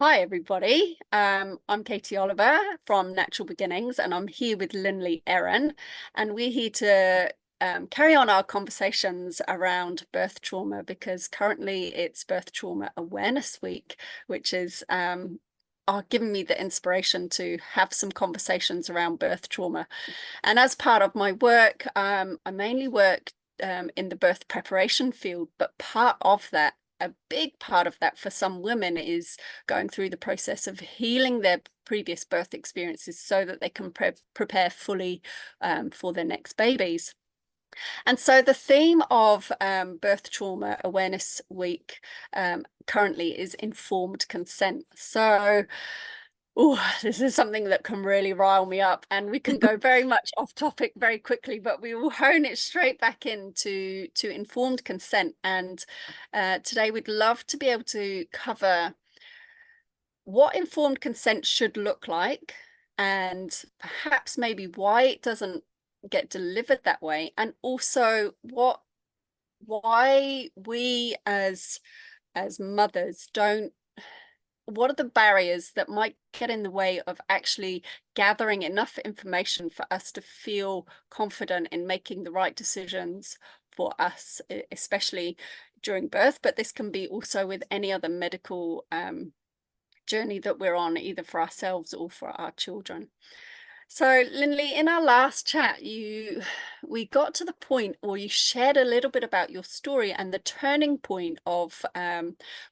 Hi, everybody. I'm Katie Oliver from Natural Beginnings, and I'm here with Lynley Erin, and we're here to carry on our conversations around birth trauma because currently it's Birth Trauma Awareness Week, which is given me the inspiration to have some conversations around birth trauma. And as part of my work, I mainly work in the birth preparation field, but part of that, a big part of that for some women is going through the process of healing their previous birth experiences so that they can prepare fully for their next babies. And so the theme of Birth Trauma Awareness Week currently is informed consent. So oh, this is something that can really rile me up, and we can go very much off topic very quickly, but we will hone it straight back into informed consent. And today we'd love to be able to cover what informed consent should look like, and perhaps maybe why it doesn't get delivered that way, and also why we as mothers don't, what are the barriers that might get in the way of actually gathering enough information for us to feel confident in making the right decisions for us, especially during birth, but this can be also with any other medical journey that we're on, either for ourselves or for our children. So, Lynley, in our last chat, we got to the point, or you shared a little bit about your story and the turning point of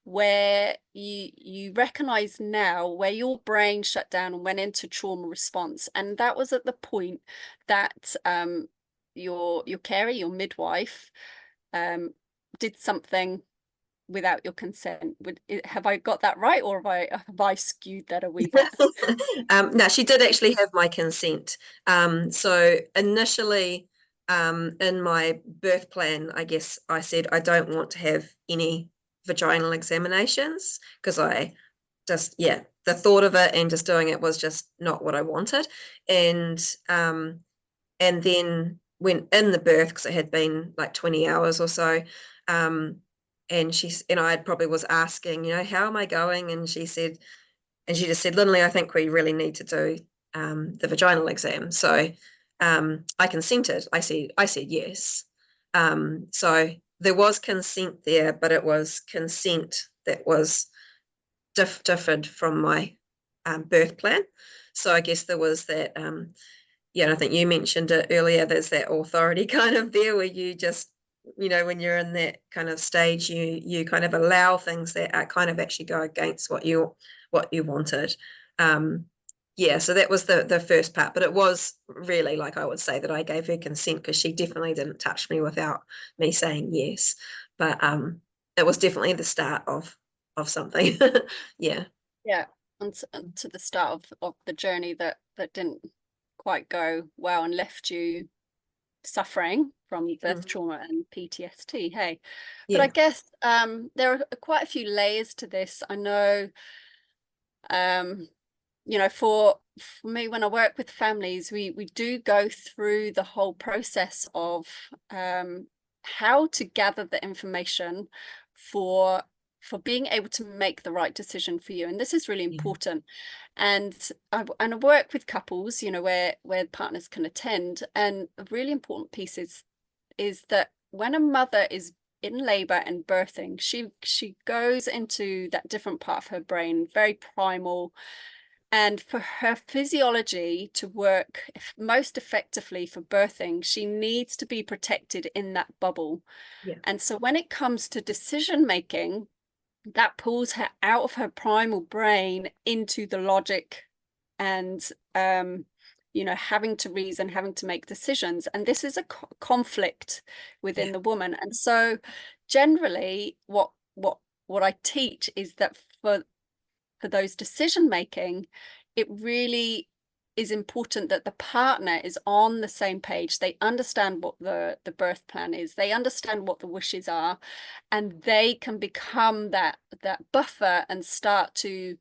where you recognize now where your brain shut down and went into trauma response, and that was at the point that your carer, your midwife, did something without your consent. Have I got that right, or have I skewed that a wee bit? No, she did actually have my consent. So initially, in my birth plan, I guess I said I don't want to have any vaginal examinations because I just, yeah, the thought of it and just doing it was just not what I wanted. And and then went in the birth because it had been like 20 hours or so. Um, and I probably was asking, how am I going? And she just said, Lynley, I think we really need to do the vaginal exam. So I consented. I said yes. So there was consent there, but it was consent that was differed from my birth plan. So I guess there was that, and I think you mentioned it earlier, there's that authority kind of there where you just, when you're in that kind of stage, you kind of allow things that are kind of actually go against what you wanted. Um, yeah, so that was the first part, but it was really, like, I would say that I gave her consent because she definitely didn't touch me without me saying yes. But it was definitely the start of something. Yeah. Yeah, and to the start of the journey that didn't quite go well and left you suffering from birth Mhm. trauma and PTSD. Hey, but I Yeah. guess there are quite a few layers to this. I know, um, for me, when I work with families, we do go through the whole process of how to gather the information for being able to make the right decision for you, and this is really Yeah. important. And I work with couples, where partners can attend, and a really important piece is that when a mother is in labor and birthing, she goes into that different part of her brain, very primal, and for her physiology to work most effectively for birthing, she needs to be protected in that bubble. Yeah. And so when it comes to decision making, that pulls her out of her primal brain into the logic and having to reason, having to make decisions. And this is a conflict within Yeah. the woman. And so generally what I teach is that for those decision making, it really is important that the partner is on the same page. They understand what the birth plan is. They understand what the wishes are, and they can become that buffer and start to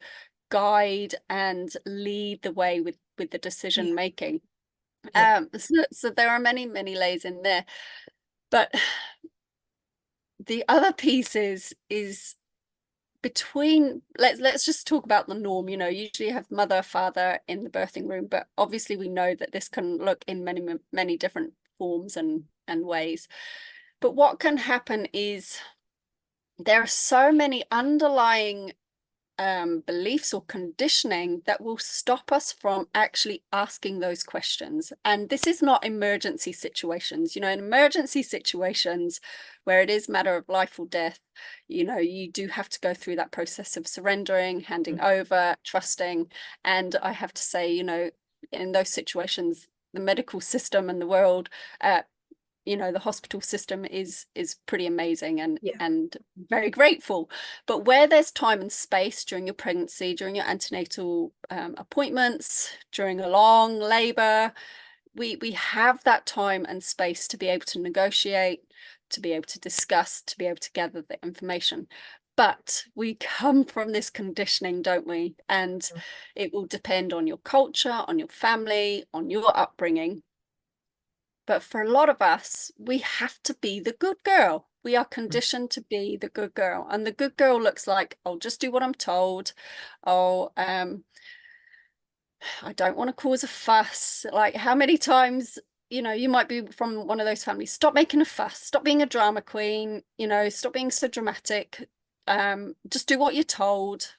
guide and lead the way with the decision Yeah. making. Yeah. So there are many layers in there, but the other piece is between, let's just talk about the norm. Usually you have mother, father in the birthing room, but obviously we know that this can look in many different forms and ways. But what can happen is there are so many underlying beliefs or conditioning that will stop us from actually asking those questions. And this is not emergency situations. In emergency situations where it is matter of life or death, you do have to go through that process of surrendering, handing over, trusting. And I have to say, in those situations, the medical system and the world, the hospital system is pretty amazing and very grateful. But where there's time and space during your pregnancy, during your antenatal appointments, during a long labor, we have that time and space to be able to negotiate, to be able to discuss, to be able to gather the information. But we come from this conditioning, don't we? And it will depend on your culture, on your family, on your upbringing. But for a lot of us, we have to be the good girl. We are conditioned to be the good girl. And the good girl looks like, I'll just do what I'm told. Oh, I don't want to cause a fuss. Like, how many times, you might be from one of those families, stop making a fuss, stop being a drama queen, stop being so dramatic. Just do what you're told.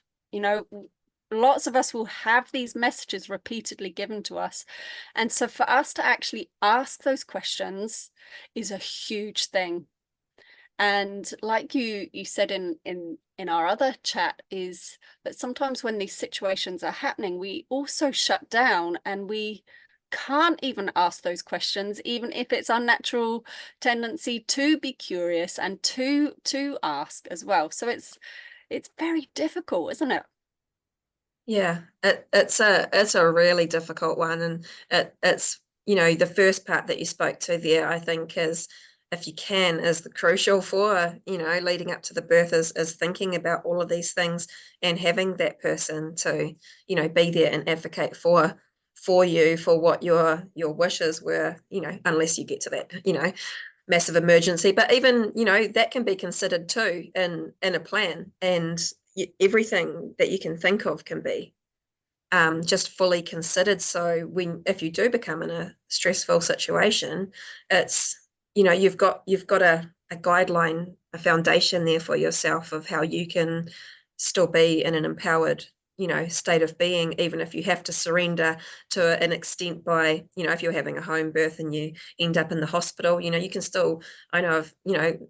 Lots of us will have these messages repeatedly given to us. And so for us to actually ask those questions is a huge thing. And like you said in our other chat, is that sometimes when these situations are happening, we also shut down and we can't even ask those questions, even if it's our natural tendency to be curious and to ask as well. So it's very difficult, isn't it? Yeah, it's a really difficult one, and it's the first part that you spoke to there, I think, is, if you can, is the crucial for leading up to the birth, is thinking about all of these things and having that person to be there and advocate for you, for what your wishes were, unless you get to that massive emergency. But even that can be considered too in a plan, and everything that you can think of can be just fully considered. So if you do become in a stressful situation, it's you've got a guideline, a foundation there for yourself of how you can still be in an empowered state of being, even if you have to surrender to an extent by if you're having a home birth and you end up in the hospital, you can still, I know of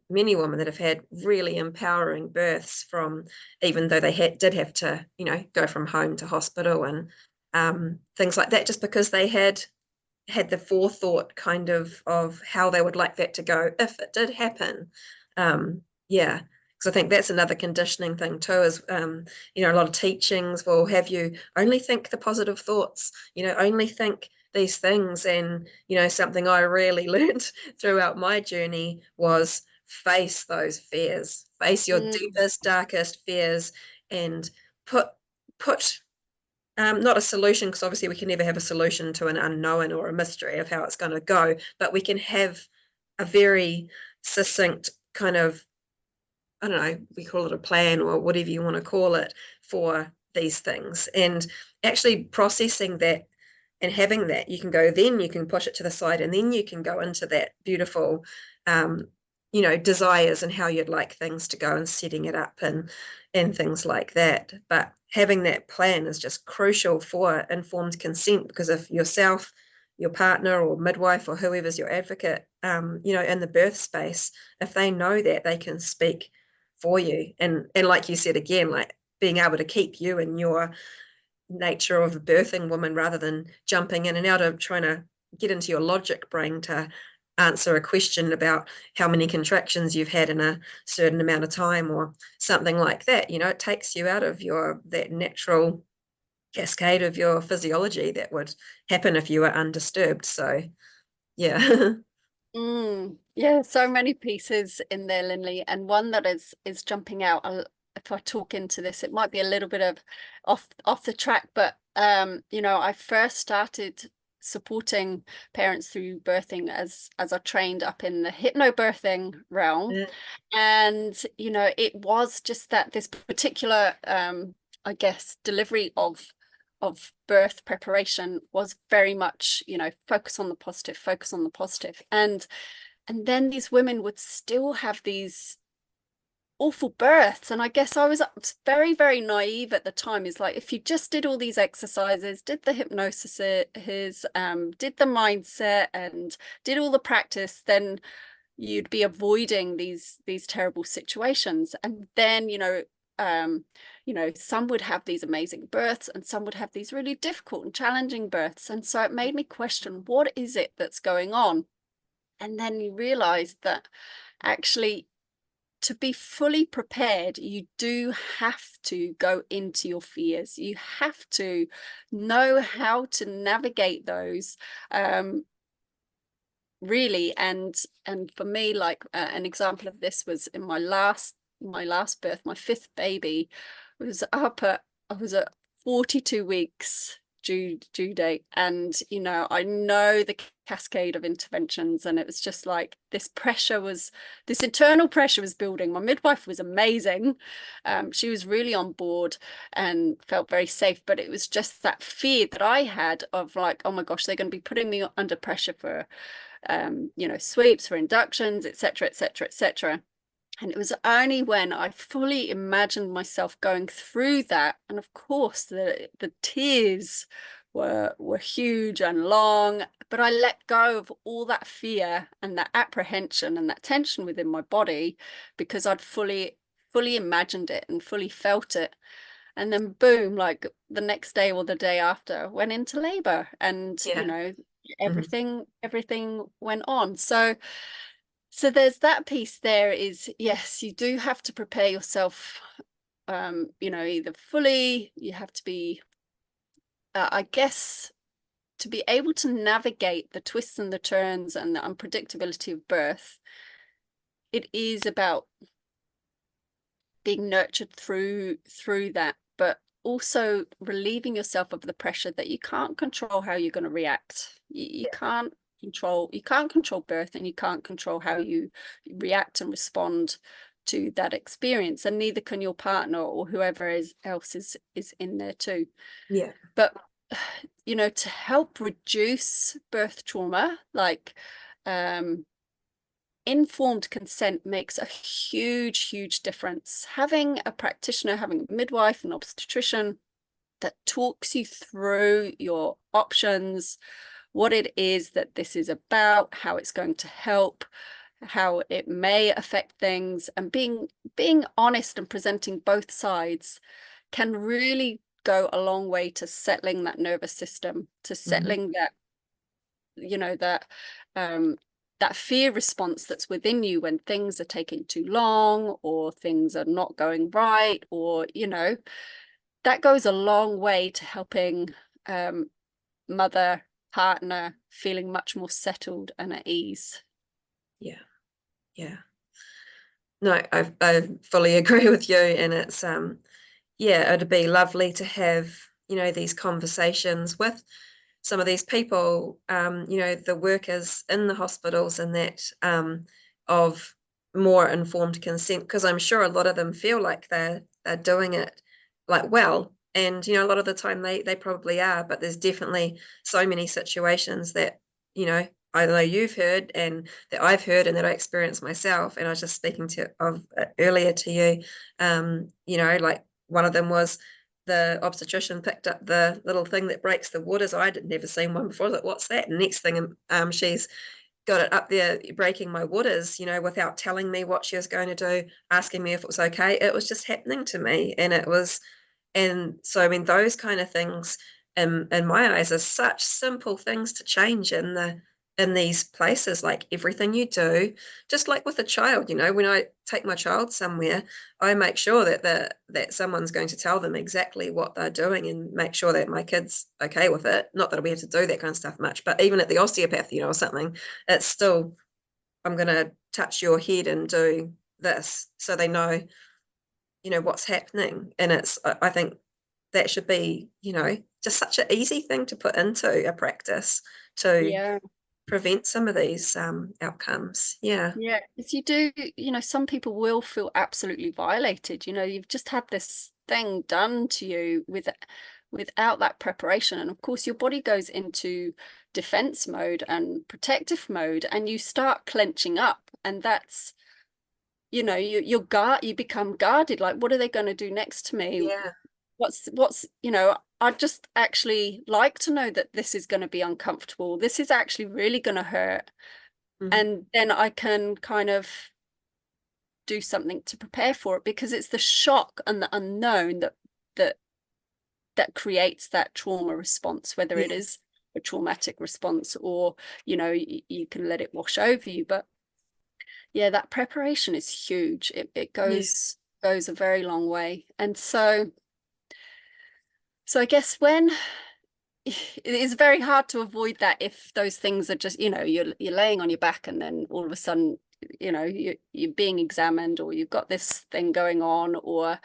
many women that have had really empowering births, from even though they did have to go from home to hospital and things like that, just because they had the forethought kind of how they would like that to go if it did happen. Yeah, because I think that's another conditioning thing too, is a lot of teachings will have you only think the positive thoughts, only think these things. And something I really learned throughout my journey was face those fears, face your deepest, darkest fears, and put not a solution, because obviously we can never have a solution to an unknown or a mystery of how it's going to go, but we can have a very succinct kind of, I don't know, we call it a plan or whatever you want to call it, for these things. And actually processing that and having that, then you can push it to the side, and then you can go into that beautiful desires and how you'd like things to go, and setting it up and things like that. But having that plan is just crucial for informed consent, because if yourself, your partner or midwife or whoever's your advocate, in the birth space, if they know that, they can speak for you. And like you said again, like being able to keep you in your nature of a birthing woman, rather than jumping in and out of trying to get into your logic brain to answer a question about how many contractions you've had in a certain amount of time or something like that. It takes you out of that natural cascade of your physiology that would happen if you were undisturbed. So yeah. Yeah, so many pieces in there, Lynley, and one that is jumping out. If I talk into this, it might be a little bit of off the track, but I first started supporting parents through birthing as are trained up in the hypnobirthing realm. Yeah. And it was just that this particular I guess delivery of birth preparation was very much focus on the positive, focus on the positive. And then these women would still have these awful births. And I guess I was very, very naive at the time. Is like, if you just did all these exercises, did the hypnosis, did the mindset, and did all the practice, then you'd be avoiding these terrible situations. And then some would have these amazing births and some would have these really difficult and challenging births. And so it made me question, what is it that's going on? And then you realize that actually, to be fully prepared, you do have to go into your fears. You have to know how to navigate those, really. And for me, like an example of this was in my last birth. My fifth baby was up at I was at 42 weeks due date, and I know the cascade of interventions, and it was just like this internal pressure was building. My midwife was amazing. She was really on board and felt very safe, but it was just that fear that I had of like, oh my gosh, they're going to be putting me under pressure for sweeps, for inductions, etc., etc., etc. And it was only when I fully imagined myself going through that, and of course the tears were huge and long, but I let go of all that fear and that apprehension and that tension within my body, because I'd fully imagined it and fully felt it. And then boom, like the next day or the day after, went into labor, and Yeah. Mhm. everything went on. So there's that piece there. Is, yes, you do have to prepare yourself, either fully, you have to be, I guess, to be able to navigate the twists and the turns and the unpredictability of birth. It is about being nurtured through that, but also relieving yourself of the pressure that you can't control how you're going to react. You can't control birth, and you can't control how you react and respond to that experience, and neither can your partner or whoever else is in there too. Yeah. But to help reduce birth trauma, like informed consent makes a huge difference. Having a practitioner, having a midwife, an obstetrician that talks you through your options, what it is that this is about, how it's going to help, how it may affect things, and being honest and presenting both sides can really go a long way to settling that nervous system, to settling that um that fear response that's within you when things are taking too long or things are not going right, or that goes a long way to helping mother, partner feeling much more settled and at ease. Yeah. Yeah. No, I fully agree with you, and it's yeah, it'd be lovely to have these conversations with some of these people, the workers in the hospitals, and that of more informed consent, because I'm sure a lot of them feel like they're doing it like well, and a lot of the time they probably are, but there's definitely so many situations that I know you've heard and that I've heard and that I experienced myself. And I was just speaking to of earlier to you, like one of them was the obstetrician picked up the little thing that breaks the waters. I'd never seen one before. I was like, what's that? And next thing, she's got it up there breaking my waters, without telling me what she was going to do, asking me if it was okay. It was just happening to me. And so, I mean, those kind of things in my eyes are such simple things to change in these places. Like everything you do, just like with a child, when I take my child somewhere, I make sure that someone's going to tell them exactly what they're doing and make sure that my kid's okay with it. Not that we have to do that kind of stuff much, but even at the osteopath, or something, it's still, I'm going to touch your head and do this, so they know what's happening. And I think that should be, just such an easy thing to put into a practice to Yeah. prevent some of these outcomes. Yeah. Yeah, because you do, some people will feel absolutely violated. You've just had this thing done to you without that preparation. And of course, your body goes into defense mode and protective mode, and you start clenching up. And that's, you become guarded. Like, what are they going to do next to me? Yeah. I'd just actually like to know that this is going to be uncomfortable. This is actually really going to hurt. Mm. And then I can kind of do something to prepare for it, because it's the shock and the unknown that that creates that trauma response, whether it Yeah. is a traumatic response or you can let it wash over you. But yeah, that preparation is huge. It Yeah. goes a very long way. And so I guess when it is very hard to avoid that, if those things are just, you're laying on your back and then all of a sudden, you're being examined, or you've got this thing going on, or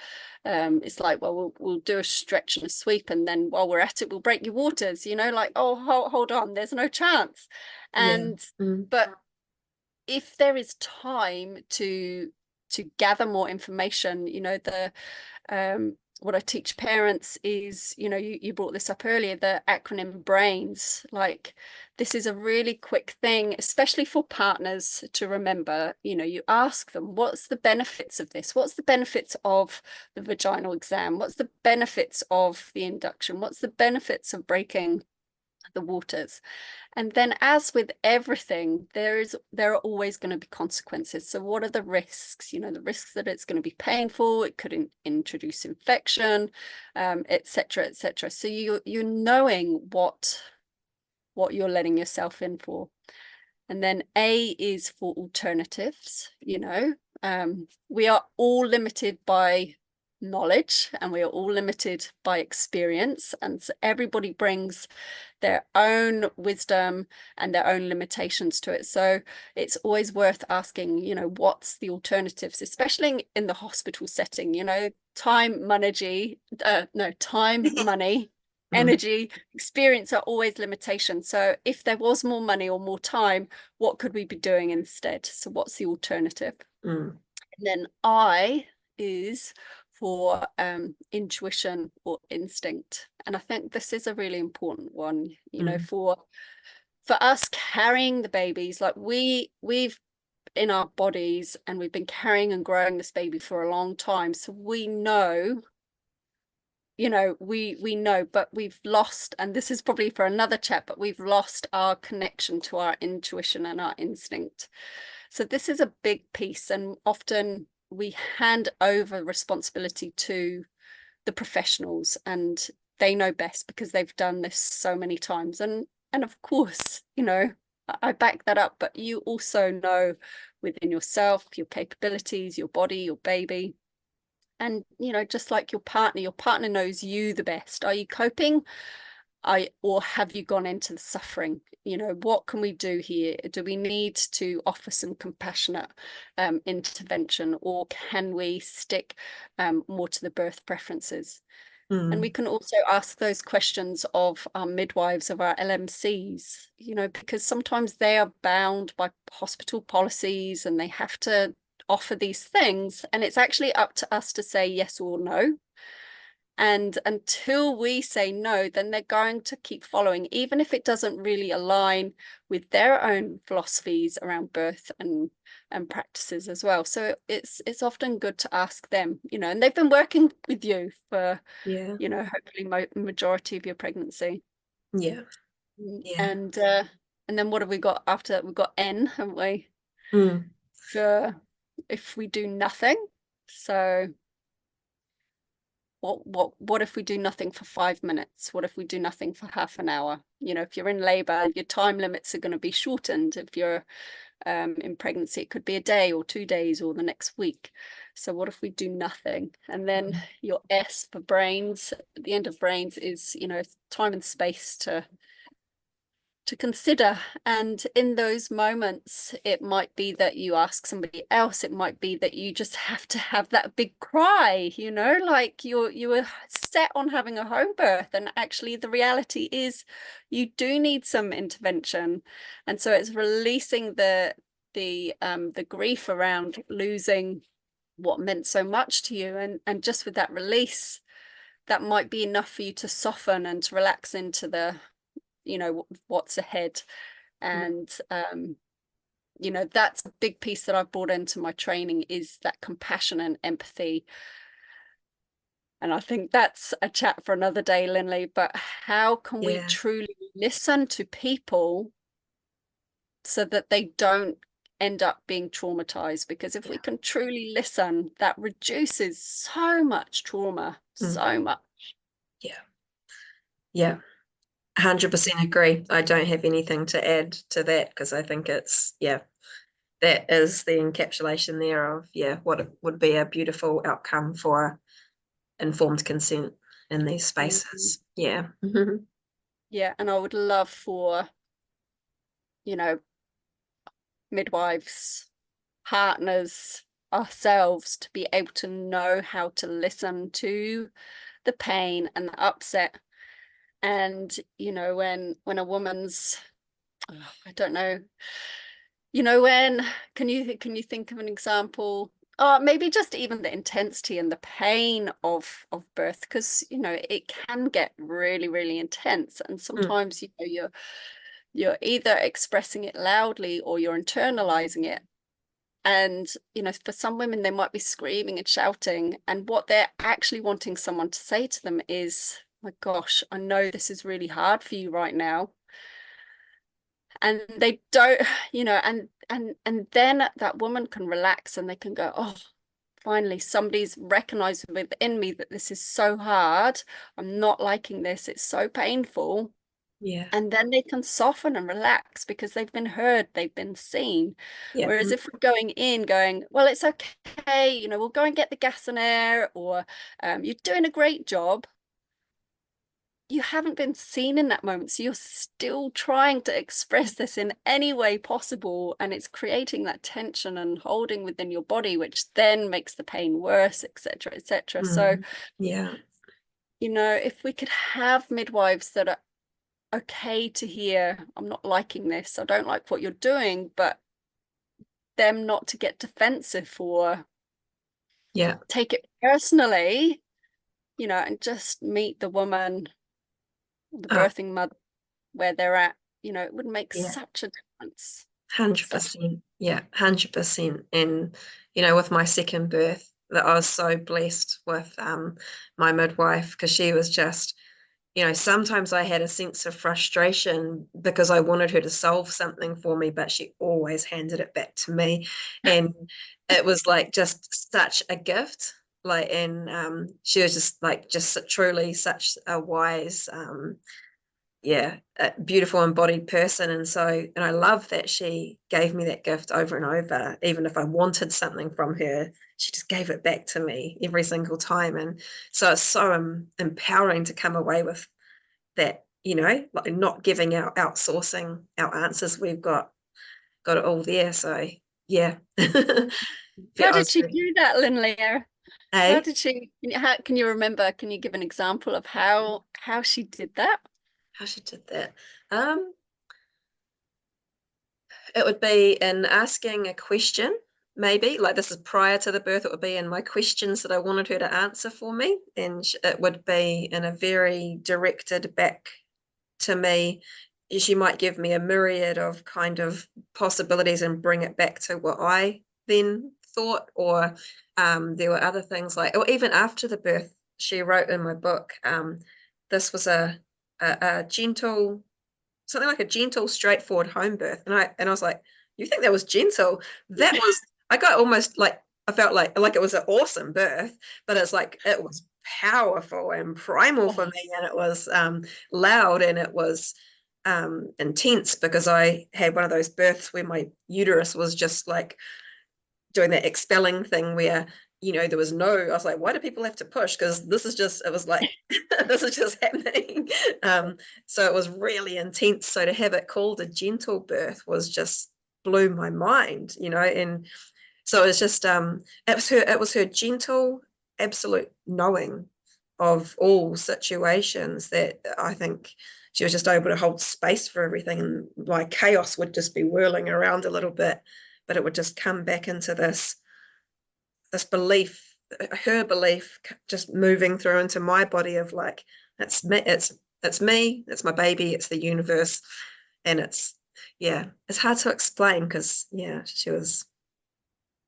it's like, well, we'll do a stretch and a sweep, and then while we're at it, we'll break your waters, like, oh, hold on, there's no chance. Yeah. And Mm. but if there is time to gather more information, the what I teach parents is, you brought this up earlier, the acronym B.R.A.I.N.S. Like, this is a really quick thing, especially for partners to remember. You ask them, what's the benefits of this? What's the benefits of the vaginal exam? What's the benefits of the induction? What's the benefits of breaking the waters? And then, as with everything, there are always going to be consequences. So what are the risks? The risks that it's going to be painful, it could introduce infection, etc., etc. So you're knowing what you're letting yourself in for. And then A is for alternatives. We are all limited by knowledge, and we are all limited by experience, and so everybody brings their own wisdom and their own limitations to it. So it's always worth asking, what's the alternatives, especially in the hospital setting. Time, money, no, time, money, Mm. energy, experience are always limitations. So if there was more money or more time, what could we be doing instead? So what's the alternative? Mm. And then I is for intuition or instinct. And I think this is a really important one, Mm. for us carrying the babies. Like, we've in our bodies, and we've been carrying and growing this baby for a long time. So we know, we know, but we've lost, and this is probably for another chat, but we've lost our connection to our intuition and our instinct. So this is a big piece, and often we hand over responsibility to the professionals, and they know best because they've done this so many times. And of course, I back that up, but you also know within yourself, your capabilities, your body, your baby. And just like your partner knows you the best. Are you coping? Or have you gone into the suffering? What can we do here? Do we need to offer some compassionate intervention, or can we stick more to the birth preferences? And we Mm. can also ask those questions of our midwives, of our LMCs, because sometimes they are bound by hospital policies and they have to offer these things. And it's actually up to us to say yes or no. And until we say no, then they're going to keep following, even if it doesn't really align with their own philosophies around birth and practices as well. So it's often good to ask them, and they've been working with you for, Yeah. hopefully majority of your pregnancy. Yeah. Yeah. And then what have we got after that? We've got N, haven't we? Mm. For if we do nothing. So what if we do nothing for 5 minutes? What if we do nothing for half an hour? If you're in labor, your time limits are going to be shortened. If you're in pregnancy, it could be a day or 2 days or the next week. So what if we do nothing? And then Mm. your S for brains, at the end of brains is, time and space to to consider. And in those moments, it might be that you ask somebody else. It might be that you just have to have that big cry, you know, like you were set on having a home birth, and actually the reality is you do need some intervention. And so it's releasing the grief around losing what meant so much to you, and just with that release, that might be enough for you to soften and to relax into the, you know, what's ahead. And you know, that's a big piece that I've brought into my training, is that compassion and empathy. And I think that's a chat for another day, Lynley, but how can we Yeah. truly listen to people so that they don't end up being traumatized? Because if we Yeah. can truly listen, that reduces so much trauma, Mm. so much. Yeah. Yeah. 100% agree. I don't have anything to add to that because I think it's, yeah, that is the encapsulation there of, yeah, what would be a beautiful outcome for informed consent in these Mhm. spaces. Yeah. Yeah, and I would love for, you know, midwives, partners, ourselves to be able to know how to listen to the pain and the upset. And, you know, when a woman's, oh, I don't know, you know, when can you think of an example? Maybe just even the intensity and the pain of birth, because you know it can get really, really intense. And Mm. sometimes, you know, you're either expressing it loudly or you're internalizing it. And, you know, for some women, they might be screaming and shouting, and what they're actually wanting someone to say to them is, my gosh, I know this is really hard for you right now. And they don't, you know, and then that woman can relax and they can go, oh, finally somebody's recognized within me that this is so hard. I'm not liking this. It's so painful. Yeah. And then they can soften and relax because they've been heard, they've been seen. Yeah. Whereas if we're going in going, well, it's okay, you know, we'll go and get the gas and air, or you're doing a great job, you haven't been seen in that moment. So you're still trying to express this in any way possible. And it's creating that tension and holding within your body, which then makes the pain worse, etc., etc. So, Yeah. you know, if we could have midwives that are okay to hear, I'm not liking this, I don't like what you're doing, but them not to get defensive or Yeah. take it personally, you know, and just meet the woman, the Oh, birthing mother, where they're at, you know, it would make yeah. such a difference. Such. 100%. Yeah, 100%. And, you know, with my second birth, that I was so blessed with my midwife because she was just, you know, sometimes I had a sense of frustration because I wanted her to solve something for me, but she always handed it back to me. And it was like just such a gift. Like, and she was just like, just truly such a wise, yeah, a beautiful embodied person. And so, and I love that she gave me that gift over and over. Even if I wanted something from her, she just gave it back to me every single time. And so it's so empowering to come away with that, you know, like not giving out, outsourcing our answers. We've got it all there. So yeah. How Yeah, I did was she really, do that, Lynley? How hey, did she, how can you remember, can you give an example of how she did that? how she did that. Um, It would be in asking a question, maybe like this is prior to the birth. It would be in my questions that I wanted her to answer for me, and it would be in a very directed back to me. She might give me a myriad of kind of possibilities and bring it back to what I then thought, or there were other things like, or even after the birth, she wrote in my book, this was a gentle, something like a gentle, straightforward home birth. And I was like, you think that was gentle? That was, I got almost like, I felt like it was an awesome birth, but it's like it was powerful and primal for Oh, me, and it was loud, and it was intense because I had one of those births where my uterus was just like doing that expelling thing where there was no, I was like, why do people have to push? Because this is just, it was like, this is just happening. So it was really intense. So to have it called a gentle birth was just blew my mind, and so it was just, it was her gentle, absolute knowing of all situations that I think she was just able to hold space for everything. And my chaos would just be whirling around a little bit, but it would just come back into this belief, her belief just moving through into my body of like, it's me, it's me, it's my baby, it's the universe. And yeah, it's hard to explain because, yeah, she was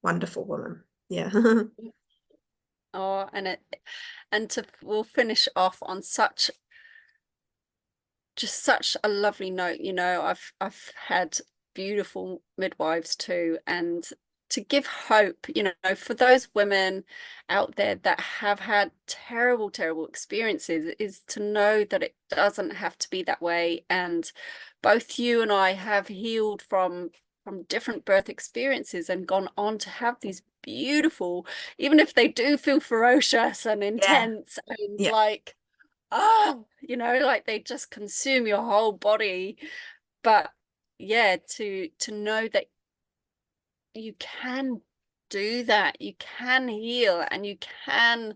a wonderful woman. Yeah. Oh, we'll finish off on such a lovely note. I've had beautiful midwives too, and to give hope, for those women out there that have had terrible, terrible experiences, is to know that it doesn't have to be that way. And both you and I have healed from different birth experiences and gone on to have these beautiful, even if they do feel ferocious and Yeah. intense and Yeah. like, like they just consume your whole body. But yeah, to know that you can do that, you can heal, and you can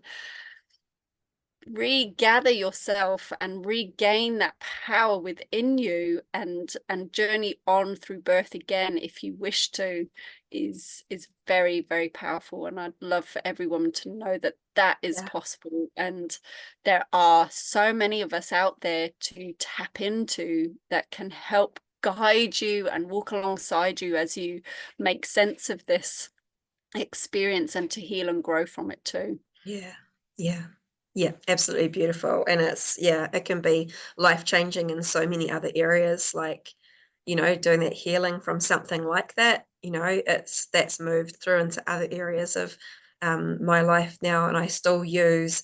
regather yourself and regain that power within you, and journey on through birth again if you wish to, is very, very powerful. And I'd love for every woman to know that that is Yeah. possible, and there are so many of us out there to tap into that can help guide you and walk alongside you as you make sense of this experience, and to heal and grow from it too. Yeah. Yeah. Yeah, absolutely beautiful. And it can be life-changing in so many other areas, like, doing that healing from something like that, that's moved through into other areas of my life now. And I still use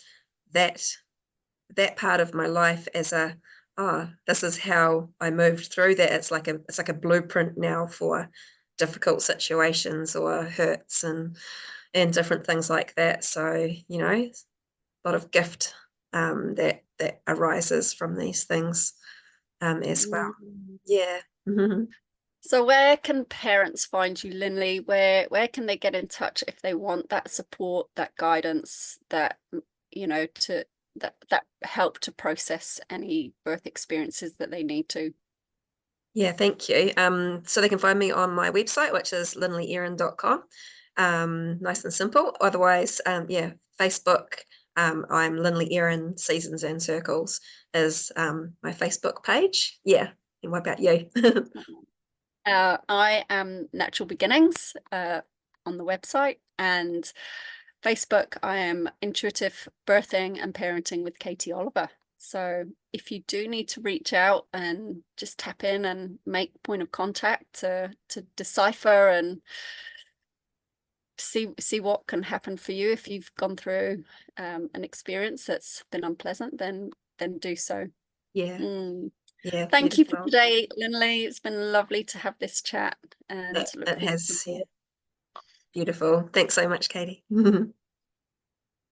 that that part of my life as this is how I moved through that. It's like a blueprint now for difficult situations or hurts and different things like that. So, a lot of gift that arises from these things as well. Mm. Yeah. So where can parents find you, Lynley? Where can they get in touch if they want that support, that guidance, to that help to process any birth experiences that they need to? Yeah, thank you. So they can find me on my website, which is lynleyerin.com. Nice and simple. Otherwise, yeah, Facebook. I'm Lynley Erin Seasons and Circles is my Facebook page. Yeah. And what about you? I am Natural Beginnings on the website, and Facebook, I am Intuitive Birthing and Parenting with Katie Oliver. So if you do need to reach out and just tap in and make point of contact to decipher and see what can happen for you if you've gone through an experience that's been unpleasant, then do so. Yeah. Mm. Yeah, Thank you for beautiful. today, Lynley. It's been lovely to have this chat, and It, look it forward to has, yeah, more. beautiful. Thanks so much, Katie.